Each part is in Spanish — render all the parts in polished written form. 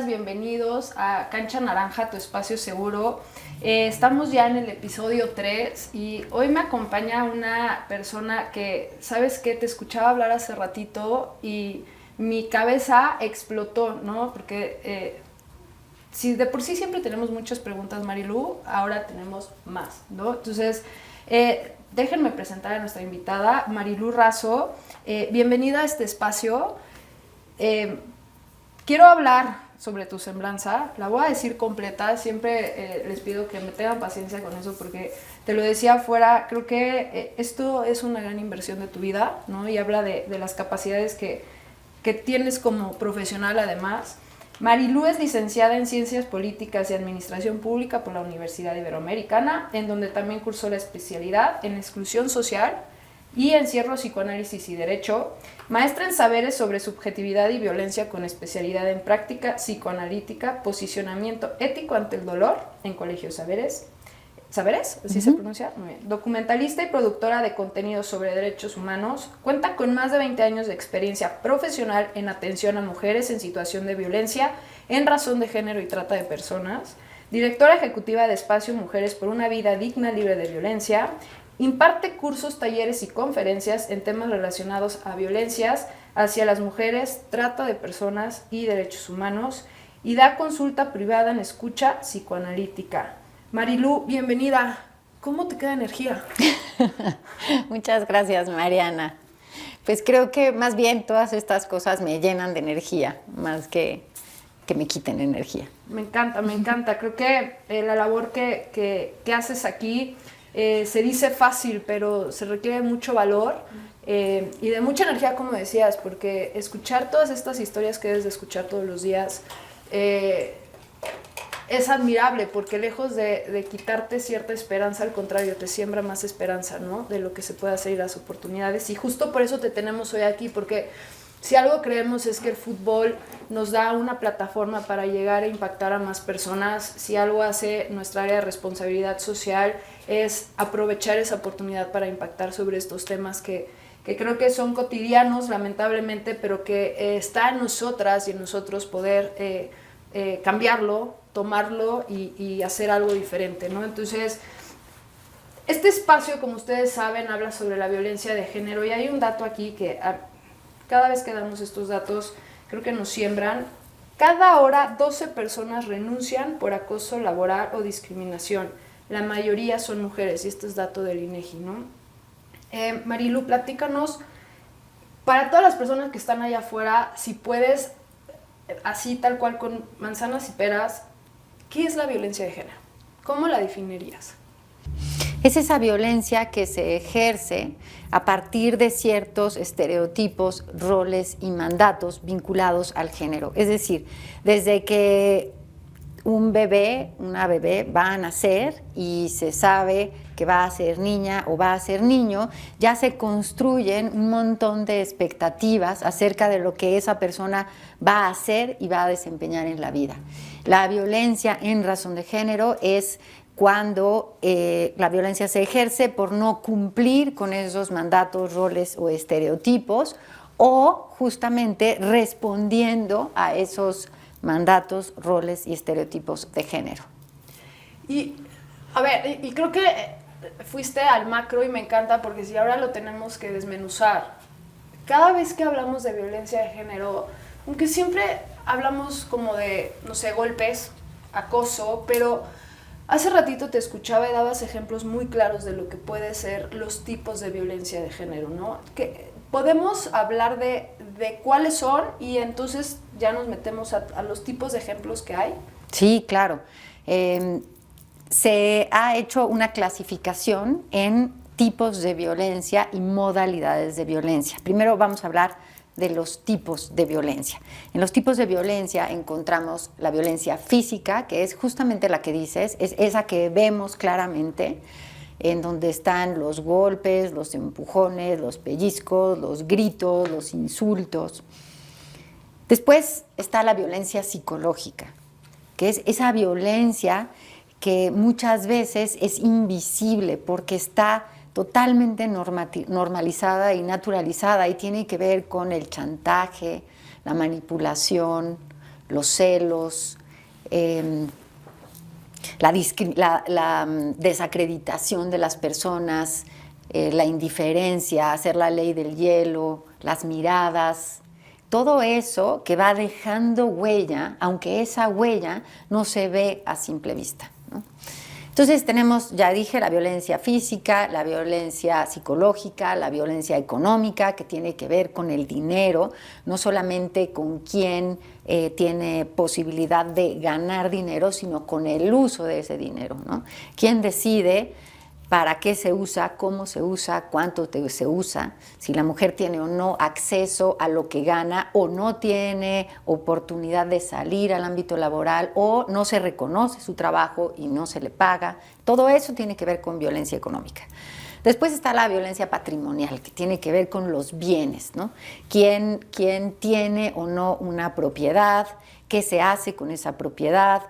bienvenidas, bienvenidos a Cancha Naranja, tu espacio seguro. Estamos ya en el episodio 3 y hoy me acompaña una persona que, ¿sabes qué? Te escuchaba hablar hace ratito y mi cabeza explotó, ¿no? Porque si de por sí siempre tenemos muchas preguntas, Marilu, ahora tenemos más, ¿no? Entonces, déjenme presentar a nuestra invitada, Marilu Razo. Bienvenida a este espacio. Quiero hablar sobre tu semblanza, la voy a decir completa, siempre les pido que me tengan paciencia con eso porque te lo decía afuera, creo que esto es una gran inversión de tu vida, ¿no? Y habla de las capacidades que tienes como profesional además. Marilu es licenciada en Ciencias Políticas y Administración Pública por la Universidad Iberoamericana, en donde también cursó la especialidad en Exclusión Social y Encierro, Psicoanálisis y Derecho, maestra en Saberes sobre Subjetividad y Violencia con especialidad en Práctica Psicoanalítica, Posicionamiento Ético ante el Dolor en Colegio Saberes. ¿Saberes? ¿Así se pronuncia? Muy bien. Documentalista y productora de contenidos sobre derechos humanos, cuenta con más de 20 años de experiencia profesional en atención a mujeres en situación de violencia en razón de género y trata de personas, directora ejecutiva de Espacio Mujeres por una Vida Digna, Libre de Violencia. Imparte cursos, talleres y conferencias en temas relacionados a violencias hacia las mujeres, trata de personas y derechos humanos y da consulta privada en escucha psicoanalítica. Marilu, bienvenida. ¿Cómo te queda energía? Muchas gracias, Mariana. Pues creo que más bien todas estas cosas me llenan de energía, más que me quiten energía. Me encanta, me encanta. Creo que la labor que haces aquí se dice fácil, pero se requiere mucho valor y de mucha energía, como decías, porque escuchar todas estas historias que debes de escuchar todos los días es admirable, porque lejos de quitarte cierta esperanza, al contrario, te siembra más esperanza, ¿no? De lo que se puede hacer y las oportunidades. Y justo por eso te tenemos hoy aquí, porque si algo creemos es que el fútbol nos da una plataforma para llegar a impactar a más personas. Si algo hace nuestra área de responsabilidad social es aprovechar esa oportunidad para impactar sobre estos temas que creo que son cotidianos, lamentablemente, pero que está en nosotras y en nosotros poder cambiarlo, tomarlo y hacer algo diferente, ¿no? Entonces, este espacio, como ustedes saben, habla sobre la violencia de género y hay un dato aquí que cada vez que damos estos datos, creo que nos siembran. Cada hora 12 personas renuncian por acoso laboral o discriminación. La mayoría son mujeres, y este es dato del INEGI, ¿no? Marilu, platícanos, para todas las personas que están allá afuera, si puedes, así tal cual con manzanas y peras, ¿qué es la violencia de género? ¿Cómo la definirías? Es esa violencia que se ejerce a partir de ciertos estereotipos, roles y mandatos vinculados al género. Es decir, desde que un bebé, una bebé va a nacer y se sabe que va a ser niña o va a ser niño, ya se construyen un montón de expectativas acerca de lo que esa persona va a hacer y va a desempeñar en la vida. La violencia en razón de género es cuando la violencia se ejerce por no cumplir con esos mandatos, roles o estereotipos, o justamente respondiendo a esos mandatos, roles y estereotipos de género. Y, a ver, y creo que fuiste al macro y me encanta porque si ahora lo tenemos que desmenuzar, cada vez que hablamos de violencia de género, aunque siempre hablamos como de, no sé, golpes, acoso, pero hace ratito te escuchaba y dabas ejemplos muy claros de lo que puede ser los tipos de violencia de género, ¿no? Que podemos hablar de cuáles son y entonces ya nos metemos a los tipos de ejemplos que hay. Sí, claro. Se ha hecho una clasificación en tipos de violencia y modalidades de violencia. Primero vamos a hablar de los tipos de violencia. En los tipos de violencia encontramos la violencia física, que es justamente la que dices, es esa que vemos claramente, en donde están los golpes, los empujones, los pellizcos, los gritos, los insultos. Después está la violencia psicológica, que es esa violencia que muchas veces es invisible porque está totalmente normalizada y naturalizada y tiene que ver con el chantaje, la manipulación, los celos, la desacreditación de las personas, la indiferencia, hacer la ley del hielo, las miradas, todo eso que va dejando huella, aunque esa huella no se ve a simple vista, ¿no? Entonces tenemos, ya dije, la violencia física, la violencia psicológica, la violencia económica, que tiene que ver con el dinero, no solamente con quién tiene posibilidad de ganar dinero, sino con el uso de ese dinero, ¿no? ¿Quién decide para qué se usa, cómo se usa, cuánto se usa, si la mujer tiene o no acceso a lo que gana o no tiene oportunidad de salir al ámbito laboral o no se reconoce su trabajo y no se le paga? Todo eso tiene que ver con violencia económica. Después está la violencia patrimonial, que tiene que ver con los bienes, ¿no? ¿Quién tiene o no una propiedad? ¿Qué se hace con esa propiedad?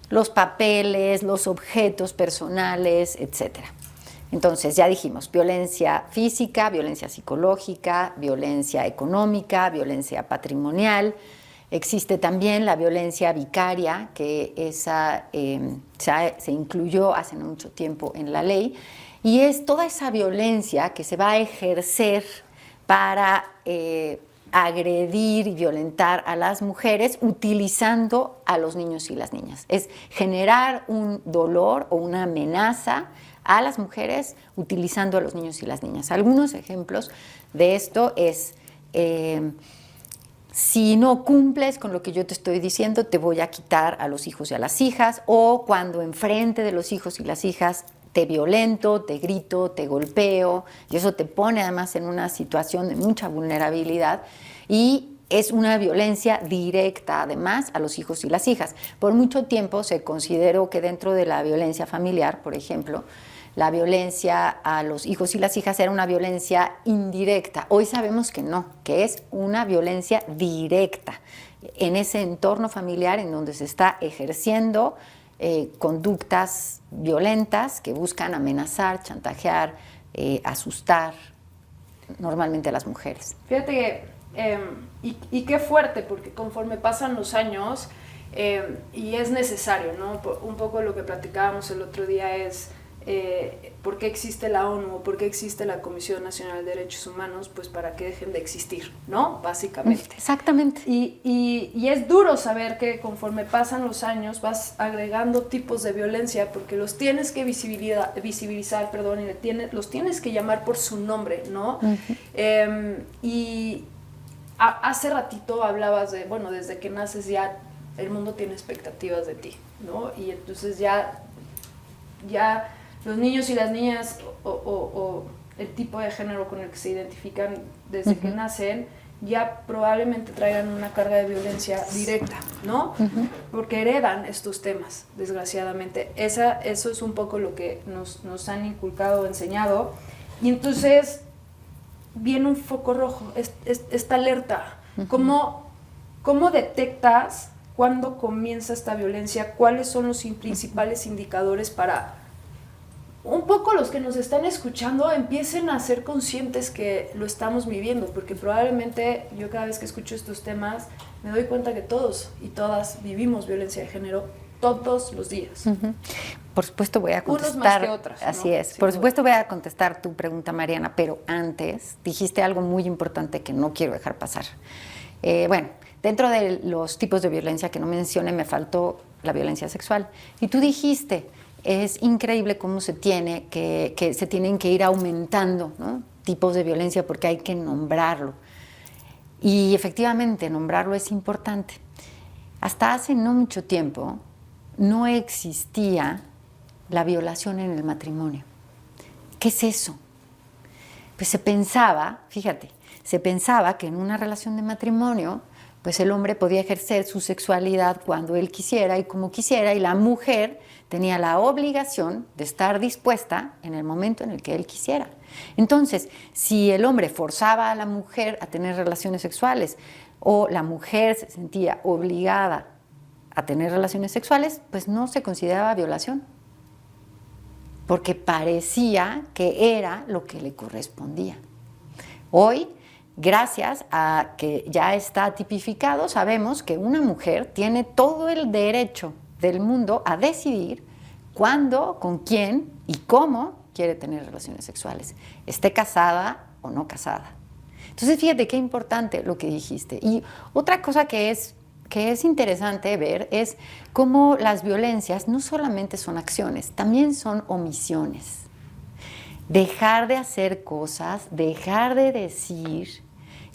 Los papeles, los objetos personales, etc. Entonces, ya dijimos, violencia física, violencia psicológica, violencia económica, violencia patrimonial. Existe también la violencia vicaria, que esa se incluyó hace no mucho tiempo en la ley, y es toda esa violencia que se va a ejercer para agredir y violentar a las mujeres utilizando a los niños y las niñas. Es generar un dolor o una amenaza a las mujeres utilizando a los niños y las niñas. Algunos ejemplos de esto es, si no cumples con lo que yo te estoy diciendo, te voy a quitar a los hijos y a las hijas, o cuando enfrente de los hijos y las hijas te violento, te grito, te golpeo, y eso te pone además en una situación de mucha vulnerabilidad, y es una violencia directa además a los hijos y las hijas. Por mucho tiempo se consideró que dentro de la violencia familiar, por ejemplo, la violencia a los hijos y las hijas era una violencia indirecta. Hoy sabemos que no, que es una violencia directa en ese entorno familiar en donde se está ejerciendo conductas violentas que buscan amenazar, chantajear, asustar normalmente a las mujeres. Fíjate que, y qué fuerte, porque conforme pasan los años, y es necesario, ¿no? Un poco lo que platicábamos el otro día es por qué existe la ONU, por qué existe la Comisión Nacional de Derechos Humanos, pues para que dejen de existir, ¿no? Básicamente. Exactamente. Y es duro saber que conforme pasan los años vas agregando tipos de violencia porque los tienes que visibilizar, perdón, y los tienes que llamar por su nombre, ¿no? Y hace ratito hablabas de, bueno, desde que naces ya el mundo tiene expectativas de ti, ¿no? Y entonces ya los niños y las niñas o el tipo de género con el que se identifican desde que nacen ya probablemente traigan una carga de violencia directa, ¿no? Porque heredan estos temas, desgraciadamente. Eso es un poco lo que nos han inculcado o enseñado. Y entonces viene un foco rojo, esta alerta. ¿Cómo detectas cuándo comienza esta violencia? ¿Cuáles son los principales indicadores para un poco los que nos están escuchando empiecen a ser conscientes que lo estamos viviendo? Porque probablemente yo cada vez que escucho estos temas me doy cuenta que todos y todas vivimos violencia de género todos los días. Por supuesto voy a contestar. Unos más que otros, ¿no? Así es. Por supuesto voy a contestar tu pregunta, Mariana, pero antes dijiste algo muy importante que no quiero dejar pasar. Bueno, dentro de los tipos de violencia que no mencioné me faltó la violencia sexual. Y tú dijiste, es increíble cómo se tienen que ir aumentando, ¿no? Tipos de violencia porque hay que nombrarlo. Y efectivamente, nombrarlo es importante. Hasta hace no mucho tiempo no existía la violación en el matrimonio. ¿Qué es eso? Pues se pensaba que en una relación de matrimonio pues el hombre podía ejercer su sexualidad cuando él quisiera y como quisiera, y la mujer tenía la obligación de estar dispuesta en el momento en el que él quisiera. Entonces, si el hombre forzaba a la mujer a tener relaciones sexuales o la mujer se sentía obligada a tener relaciones sexuales, pues no se consideraba violación, porque parecía que era lo que le correspondía. Hoy gracias a que ya está tipificado, sabemos que una mujer tiene todo el derecho del mundo a decidir cuándo, con quién y cómo quiere tener relaciones sexuales, esté casada o no casada. Entonces, fíjate qué importante lo que dijiste. Y otra cosa que es interesante ver es cómo las violencias no solamente son acciones, también son omisiones. Dejar de hacer cosas, dejar de decir,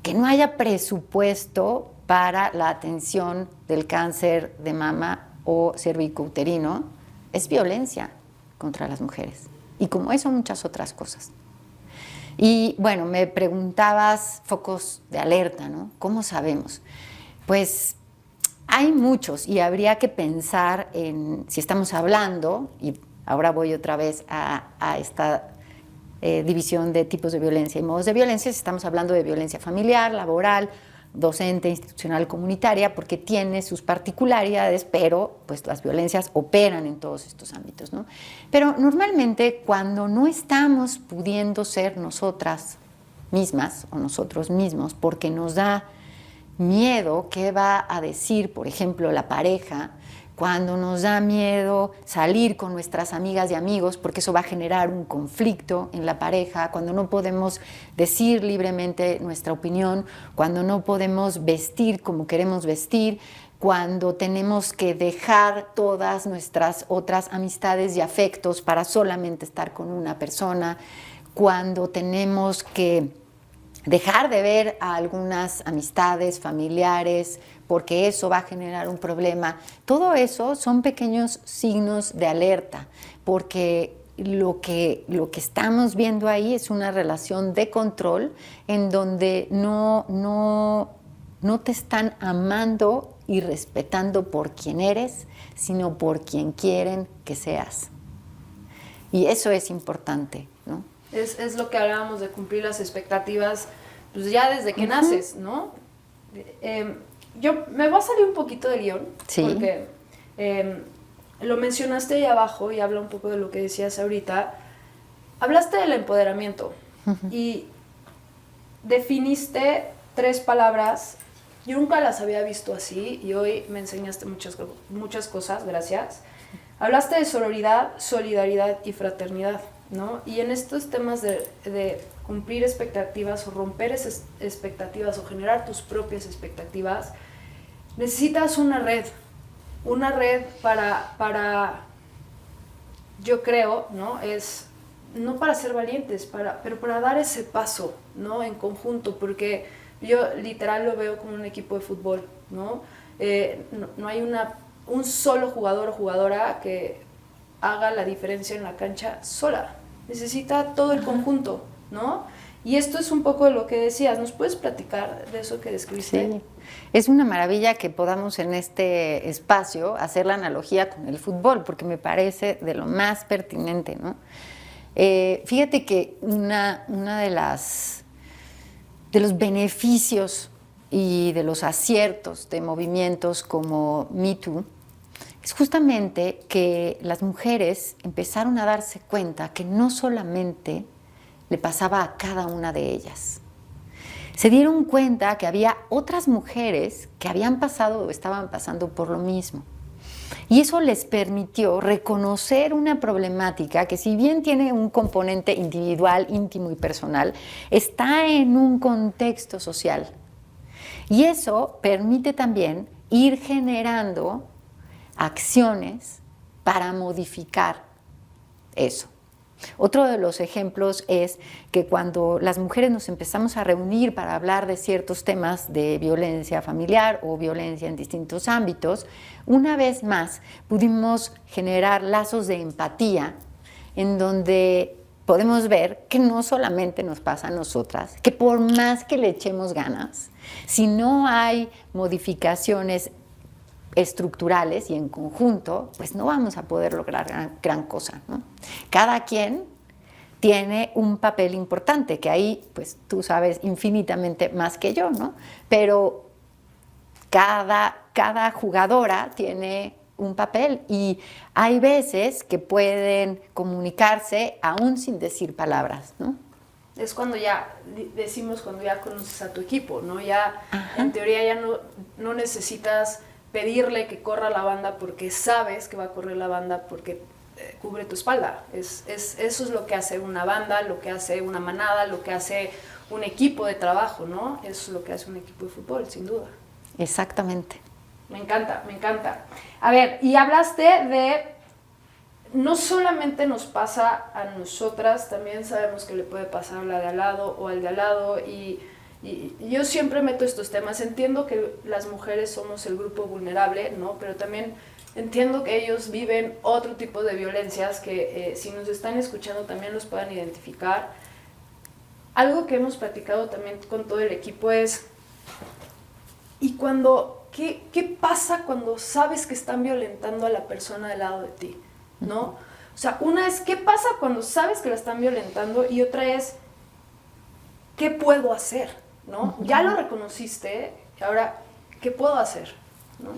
que no haya presupuesto para la atención del cáncer de mama o cervicouterino, es violencia contra las mujeres. Y como eso, muchas otras cosas. Y bueno, me preguntabas focos de alerta, ¿no? ¿Cómo sabemos? Pues hay muchos y habría que pensar en si estamos hablando, y ahora voy otra vez a esta división de tipos de violencia y modos de violencia, si estamos hablando de violencia familiar, laboral, docente, institucional, comunitaria, porque tiene sus particularidades, pero pues las violencias operan en todos estos ámbitos, ¿no? Pero normalmente cuando no estamos pudiendo ser nosotras mismas o nosotros mismos porque nos da miedo qué va a decir, por ejemplo, la pareja, cuando nos da miedo salir con nuestras amigas y amigos porque eso va a generar un conflicto en la pareja, cuando no podemos decir libremente nuestra opinión, cuando no podemos vestir como queremos vestir, cuando tenemos que dejar todas nuestras otras amistades y afectos para solamente estar con una persona, cuando tenemos que dejar de ver a algunas amistades, familiares, porque eso va a generar un problema. Todo eso son pequeños signos de alerta, porque lo que estamos viendo ahí es una relación de control en donde no te están amando y respetando por quien eres, sino por quien quieren que seas. Y eso es importante, ¿no? Es lo que hablábamos de cumplir las expectativas, pues ya desde que naces, ¿no? Yo me voy a salir un poquito del guión, sí, porque lo mencionaste ahí abajo y habla un poco de lo que decías ahorita. Hablaste del empoderamiento y definiste 3 palabras. Yo nunca las había visto así y hoy me enseñaste muchas cosas, gracias. Hablaste de sororidad, solidaridad y fraternidad, ¿no? Y en estos temas de cumplir expectativas o romper esas expectativas o generar tus propias expectativas, necesitas una red para yo creo, ¿no? Es no para ser valientes, pero para dar ese paso, ¿no? En conjunto, porque yo literal lo veo como un equipo de fútbol, ¿no? No hay un solo jugador o jugadora que haga la diferencia en la cancha sola. Necesita todo el conjunto, ¿no? Y esto es un poco de lo que decías. ¿Nos puedes platicar de eso que describiste? Sí, es una maravilla que podamos en este espacio hacer la analogía con el fútbol, porque me parece de lo más pertinente, ¿no? Fíjate que una de los beneficios y de los aciertos de movimientos como Me Too es justamente que las mujeres empezaron a darse cuenta que no solamente le pasaba a cada una de ellas. Se dieron cuenta que había otras mujeres que habían pasado o estaban pasando por lo mismo. Y eso les permitió reconocer una problemática que, si bien tiene un componente individual, íntimo y personal, está en un contexto social. Y eso permite también ir generando acciones para modificar eso. Otro de los ejemplos es que cuando las mujeres nos empezamos a reunir para hablar de ciertos temas de violencia familiar o violencia en distintos ámbitos, una vez más pudimos generar lazos de empatía en donde podemos ver que no solamente nos pasa a nosotras, que por más que le echemos ganas, si no hay modificaciones estructurales y en conjunto, pues no vamos a poder lograr gran cosa, ¿no? Cada quien tiene un papel importante, que ahí, pues tú sabes infinitamente más que yo, ¿no? Pero cada jugadora tiene un papel y hay veces que pueden comunicarse aún sin decir palabras, ¿no? Es cuando ya, decimos cuando ya conoces a tu equipo, ¿no? Ya, Ajá. en teoría ya no necesitas pedirle que corra la banda porque sabes que va a correr la banda porque cubre tu espalda. Eso es lo que hace una banda, lo que hace una manada, lo que hace un equipo de trabajo, ¿no? Eso es lo que hace un equipo de fútbol, sin duda. Exactamente. Me encanta, me encanta. A ver, y hablaste de, no solamente nos pasa a nosotras, también sabemos que le puede pasar a la de al lado o al de al lado, y yo siempre meto estos temas. Entiendo que las mujeres somos el grupo vulnerable, ¿no? Pero también entiendo que ellos viven otro tipo de violencias que si nos están escuchando también los puedan identificar. Algo que hemos platicado también con todo el equipo es, ¿y qué pasa cuando sabes que están violentando a la persona del lado de ti? ¿No? O sea, una es, ¿qué pasa cuando sabes que la están violentando? Y otra es, ¿qué puedo hacer? ¿No? Ya lo reconociste, ahora, ¿qué puedo hacer? ¿No?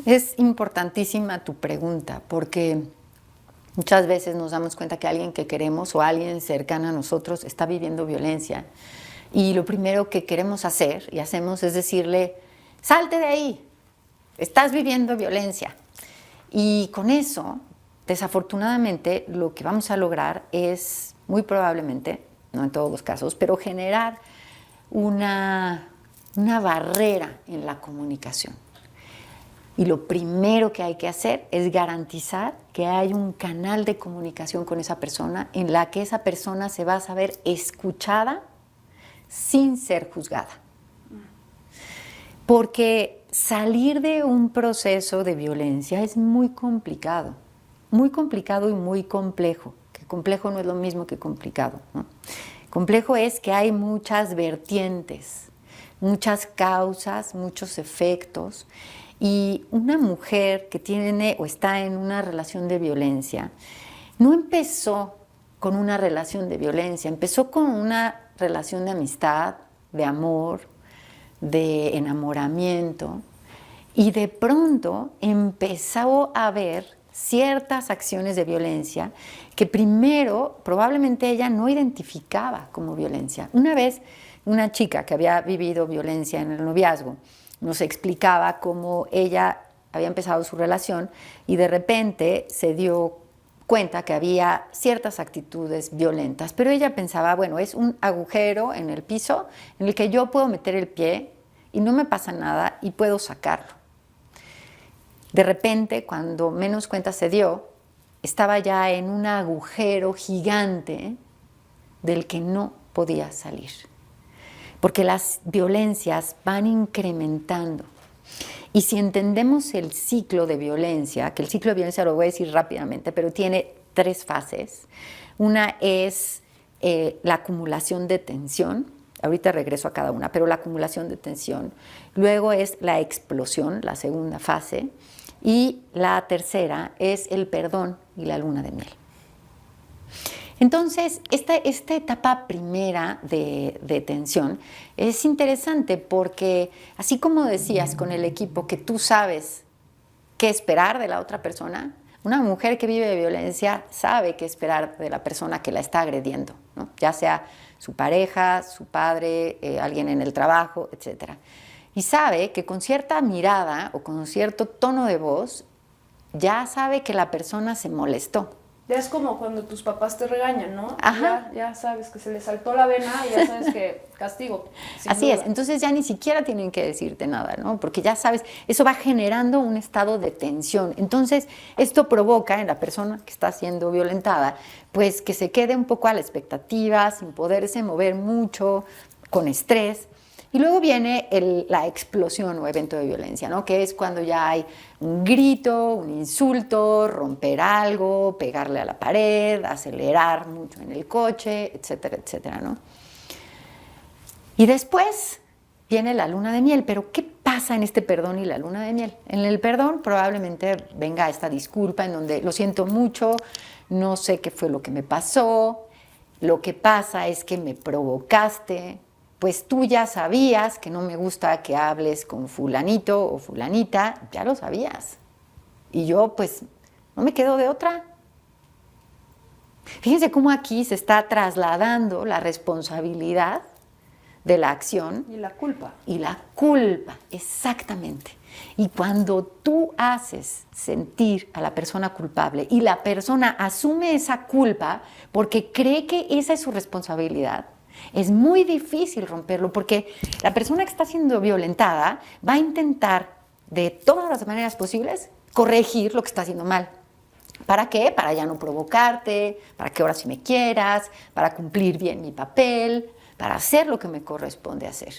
Es importantísima tu pregunta, porque muchas veces nos damos cuenta que alguien que queremos o alguien cercano a nosotros está viviendo violencia. Y lo primero que queremos hacer y hacemos es decirle, salte de ahí, estás viviendo violencia. Y con eso, desafortunadamente, lo que vamos a lograr es, muy probablemente, no en todos los casos, pero generar una barrera en la comunicación. Y lo primero que hay que hacer es garantizar que hay un canal de comunicación con esa persona en la que esa persona se va a saber escuchada sin ser juzgada. Porque salir de un proceso de violencia es muy complicado y muy complejo. Que complejo no es lo mismo que complicado, ¿no? Complejo es que hay muchas vertientes, muchas causas, muchos efectos. Y una mujer que tiene o está en una relación de violencia no empezó con una relación de violencia, empezó con una relación de amistad, de amor, de enamoramiento, y de pronto empezó a ver ciertas acciones de violencia que primero probablemente ella no identificaba como violencia. Una vez una chica que había vivido violencia en el noviazgo nos explicaba cómo ella había empezado su relación y de repente se dio cuenta que había ciertas actitudes violentas, pero ella pensaba, bueno, es un agujero en el piso en el que yo puedo meter el pie y no me pasa nada y puedo sacarlo. De repente, cuando menos cuenta se dio, estaba ya en un agujero gigante del que no podía salir. Porque las violencias van incrementando. Y si entendemos el ciclo de violencia, que el ciclo de violencia lo voy a decir rápidamente, pero tiene 3 fases. Una es la acumulación de tensión, ahorita regreso a cada una, pero la acumulación de tensión. Luego es la explosión, la segunda fase. Y la tercera es el perdón y la luna de miel. Entonces, esta etapa primera de tensión es interesante porque, así como decías con el equipo que tú sabes qué esperar de la otra persona, una mujer que vive de violencia sabe qué esperar de la persona que la está agrediendo, ¿no? Ya sea su pareja, su padre, alguien en el trabajo, etc. Y sabe que con cierta mirada o con cierto tono de voz ya sabe que la persona se molestó. Ya es como cuando tus papás te regañan, ¿no? Ajá. Ya sabes que se les saltó la vena y ya sabes que castigo. Así duda. es, entonces ya ni siquiera tienen que decirte nada, ¿no? Porque ya sabes, eso va generando un estado de tensión. Entonces, esto provoca en la persona que está siendo violentada, pues que se quede un poco a la expectativa, sin poderse mover mucho, con estrés. Y luego viene la explosión o evento de violencia, ¿no? Que es cuando ya hay un grito, un insulto, romper algo, pegarle a la pared, acelerar mucho en el coche, etcétera, etcétera, ¿no? Y después viene la luna de miel. Pero ¿qué pasa en este perdón y la luna de miel? En el perdón probablemente venga esta disculpa en donde lo siento mucho, no sé qué fue lo que me pasó, lo que pasa es que me provocaste, pues tú ya sabías que no me gusta que hables con fulanito o fulanita, ya lo sabías. Y yo pues no me quedo de otra. Fíjense cómo aquí se está trasladando la responsabilidad de la acción. Y la culpa. Y la culpa, exactamente. Y cuando tú haces sentir a la persona culpable y la persona asume esa culpa porque cree que esa es su responsabilidad, es muy difícil romperlo porque la persona que está siendo violentada va a intentar de todas las maneras posibles corregir lo que está haciendo mal. ¿Para qué? Para ya no provocarte, para que ahora sí me quieras, para cumplir bien mi papel, para hacer lo que me corresponde hacer.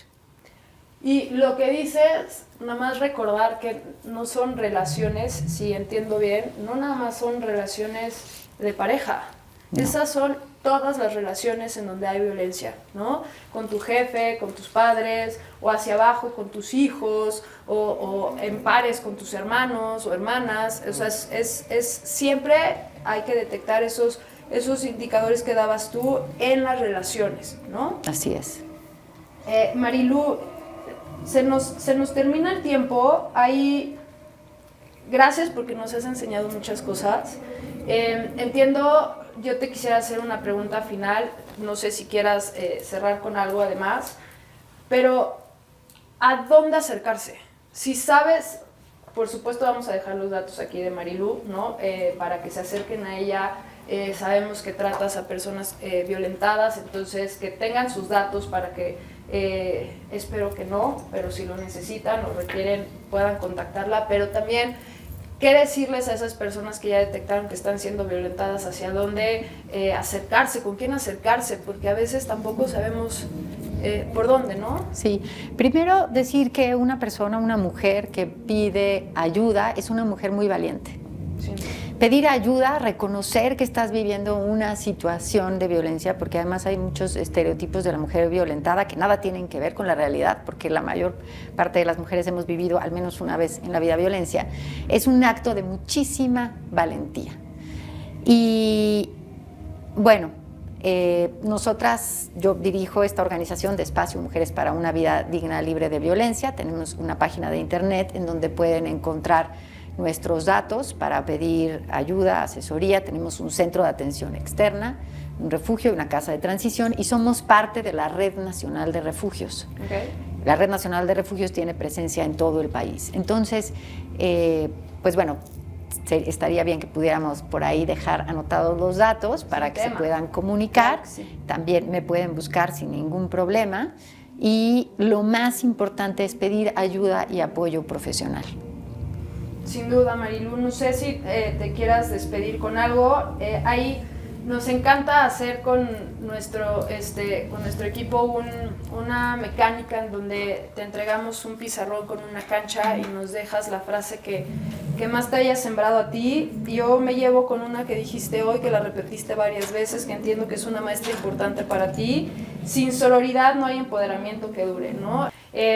Y lo que dices, nada más recordar que no son relaciones, si entiendo bien, no nada más son relaciones de pareja. No. Esas son todas las relaciones en donde hay violencia, ¿no? Con tu jefe, con tus padres, o hacia abajo con tus hijos, o en pares con tus hermanos o hermanas. O sea, siempre hay que detectar esos indicadores que dabas tú en las relaciones, ¿no? Así es. Marilu, se nos termina el tiempo. Ahí, gracias porque nos has enseñado muchas cosas. Entiendo, yo te quisiera hacer una pregunta final, no sé si quieras cerrar con algo además, pero ¿a dónde acercarse? Si sabes, por supuesto vamos a dejar los datos aquí de Marilu, ¿no? Para que se acerquen a ella. Sabemos que tratas a personas violentadas, entonces que tengan sus datos para que, espero que no, pero si lo necesitan o requieren puedan contactarla, pero también qué decirles a esas personas que ya detectaron que están siendo violentadas, hacia dónde acercarse, con quién acercarse, porque a veces tampoco sabemos por dónde, ¿no? Sí, primero decir que una persona, una mujer que pide ayuda es una mujer muy valiente. Sí. Pedir ayuda, reconocer que estás viviendo una situación de violencia, porque además hay muchos estereotipos de la mujer violentada que nada tienen que ver con la realidad, porque la mayor parte de las mujeres hemos vivido al menos una vez en la vida violencia, es un acto de muchísima valentía. Y bueno, nosotras, yo dirijo esta organización de Espacio Mujeres para una Vida Digna, Libre de Violencia. Tenemos una página de internet en donde pueden encontrar nuestros datos para pedir ayuda, asesoría. Tenemos un centro de atención externa, un refugio y una casa de transición, y somos parte de la Red Nacional de Refugios. Okay. La Red Nacional de Refugios tiene presencia en todo el país. Entonces, pues bueno, estaría bien que pudiéramos por ahí dejar anotados los datos para que se puedan comunicar. Claro, sí. También me pueden buscar sin ningún problema. Y lo más importante es pedir ayuda y apoyo profesional. Sin duda, Marilu, no sé si te quieras despedir con algo. Ahí nos encanta hacer con nuestro equipo una mecánica en donde te entregamos un pizarrón con una cancha y nos dejas la frase que más te haya sembrado a ti. Yo me llevo con una que dijiste hoy, que la repetiste varias veces, que entiendo que es una maestra importante para ti. Sin sororidad no hay empoderamiento que dure, ¿no?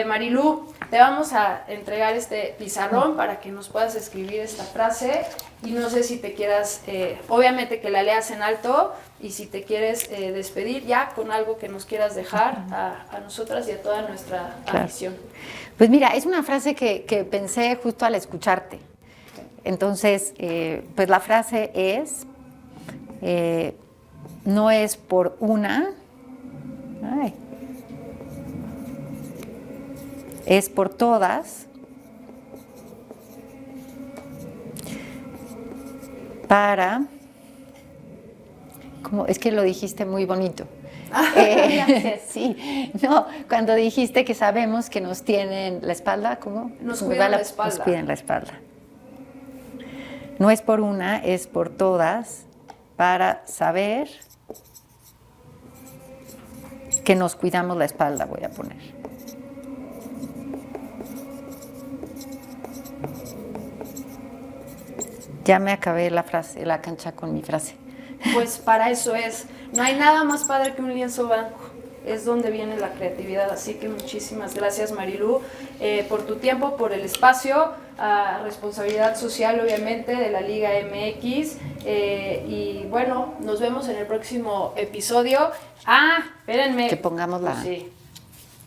Marilu, te vamos a entregar este pizarrón para que nos puedas escribir esta frase, y no sé si te quieras, obviamente que la leas en alto, y si te quieres despedir ya con algo que nos quieras dejar a nosotras y a toda nuestra afición. Pues mira, es una frase que pensé justo al escucharte. Entonces, pues la frase es, no es por una, es por todas, para, como es que lo dijiste muy bonito. Sí, no, cuando dijiste que sabemos que nos tienen la espalda, ¿cómo? Nos cuidan la espalda. Nos cuidan la espalda. No es por una, es por todas, para saber que nos cuidamos la espalda, voy a poner. Ya me acabé la frase, la cancha con mi frase. Pues para eso es. No hay nada más padre que un lienzo blanco. Es donde viene la creatividad. Así que muchísimas gracias, Marilu, por tu tiempo, por el espacio, responsabilidad social, obviamente, de la Liga MX. Y bueno, nos vemos en el próximo episodio. Espérenme. Que pongamos la... Pues sí,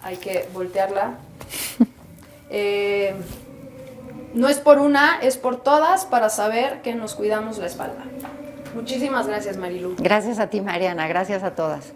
hay que voltearla. No es por una, es por todas, para saber que nos cuidamos la espalda. Muchísimas gracias, Marilu. Gracias a ti, Mariana, gracias a todas.